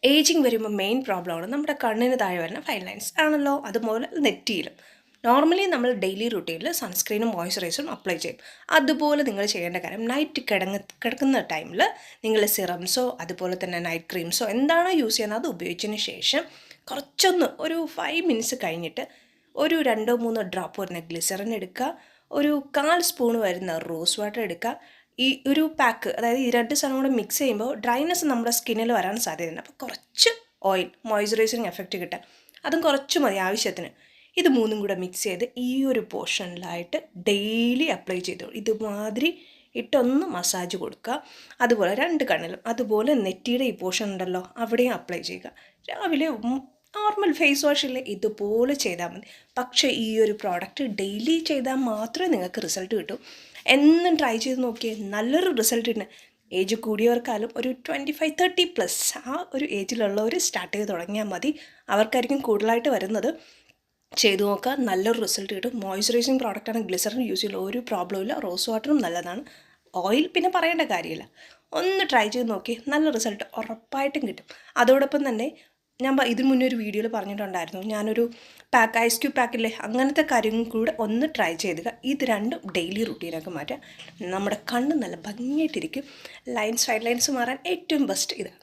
Ageing വരുമ്പോൾ main പ്രോബ്ലമാണ് നമ്മുടെ കണ്ണിന് താഴെ വരുന്ന ഫൈൻ ലൈൻസ് ആണല്ലോ. അതുപോലെ നെറ്റിയിലും നോർമലി നമ്മൾ ഡെയിലി റുട്ടീനിൽ സൺസ്ക്രീനും മോയ്സ്ചറൈസറും അപ്ലൈ ചെയ്യും. അതുപോലെ നിങ്ങൾ ചെയ്യേണ്ട കാര്യം നൈറ്റ് കിടക്കുന്ന ടൈമിൽ നിങ്ങൾ സിറംസോ അതുപോലെ തന്നെ നൈറ്റ് ക്രീംസോ എന്താണോ യൂസ് ചെയ്യുന്നത് അത് ഉപയോഗിച്ചതിന് ശേഷം കുറച്ചൊന്ന് ഒരു 5 മിനിറ്റ്സ് കഴിഞ്ഞിട്ട് ഒരു 2-3 ഡ്രോപ്പ് വരുന്ന ഗ്ലിസറിൻ എടുക്കുക, ഒരു 1/4 സ്പൂൺ വരുന്ന റോസ് വാട്ടർ എടുക്കുക. ഈ ഒരു പാക്ക്, അതായത് ഈ 2 സാധനം കൂടെ മിക്സ് ചെയ്യുമ്പോൾ ഡ്രൈനെസ് നമ്മുടെ സ്കിന്നിൽ വരാൻ സാധ്യതയുണ്ട്. അപ്പോൾ കുറച്ച് ഓയിൽ മോയ്സ്ചറൈസിങ് എഫക്റ്റ് കിട്ടാൻ അതും കുറച്ച് മതി ആവശ്യത്തിന്. ഇത് 3ഉം കൂടെ മിക്സ് ചെയ്ത് ഈ ഒരു പോർഷനിലായിട്ട് ഡെയിലി അപ്ലൈ ചെയ്തോളൂ. ഇതുമാതിരി ഇട്ടൊന്ന് മസാജ് കൊടുക്കുക. അതുപോലെ 2 കണ്ണിലും അതുപോലെ നെറ്റിയുടെ ഈ പോർഷൻ ഉണ്ടല്ലോ അവിടെയും അപ്ലൈ ചെയ്യുക. രാവിലെ നോർമൽ ഫേസ് വാഷില്ലേ ഇതുപോലെ ചെയ്താൽ മതി. പക്ഷേ ഈ ഒരു പ്രോഡക്റ്റ് ഡെയിലി ചെയ്താൽ മാത്രമേ നിങ്ങൾക്ക് റിസൾട്ട് കിട്ടൂ. എന്നും ട്രൈ ചെയ്ത് നോക്കിയേ, നല്ലൊരു റിസൾട്ട് കിട്ടും. ഏജ് കൂടിയവർക്കാലും ഒരു 25-30+ ആ ഒരു ഏജിലുള്ളവർ സ്റ്റാർട്ട് ചെയ്ത് തുടങ്ങിയാൽ മതി. അവർക്കായിരിക്കും കൂടുതലായിട്ട് വരുന്നത്. ചെയ്തു നോക്കുക, നല്ലൊരു റിസൾട്ട് കിട്ടും. മോയ്സ്ചറൈസിങ് പ്രോഡക്റ്റാണ്, ഗ്ലിസറിൻ യൂസ് ചെയ്യുന്ന ഒരു പ്രോബ്ലം ഇല്ല. റോസ് വാട്ടറും നല്ലതാണ്. ഓയിൽ പിന്നെ പറയേണ്ട കാര്യമില്ല. ഒന്ന് ട്രൈ ചെയ്ത് നോക്കി, നല്ല റിസൾട്ട് ഉറപ്പായിട്ടും കിട്ടും. അതോടൊപ്പം തന്നെ ഞാൻ ഇതിന് മുന്നേ ഒരു വീഡിയോയിൽ പറഞ്ഞിട്ടുണ്ടായിരുന്നു, ഞാനൊരു പാക്ക് ഐസ് ക്യൂബ് പാക്കില്ലേ അങ്ങനത്തെ കാര്യങ്ങൾ കൂടെ ഒന്ന് ട്രൈ ചെയ്തുക. ഇത് രണ്ടും ഡെയിലി റുട്ടീനൊക്കെ മാറ്റാം. നമ്മുടെ കണ്ണ് നല്ല ഭംഗിയായിട്ടിരിക്കും. ഫൈൻ ലൈൻസ് മാറാൻ ഏറ്റവും ബെസ്റ്റ് ഇതാണ്.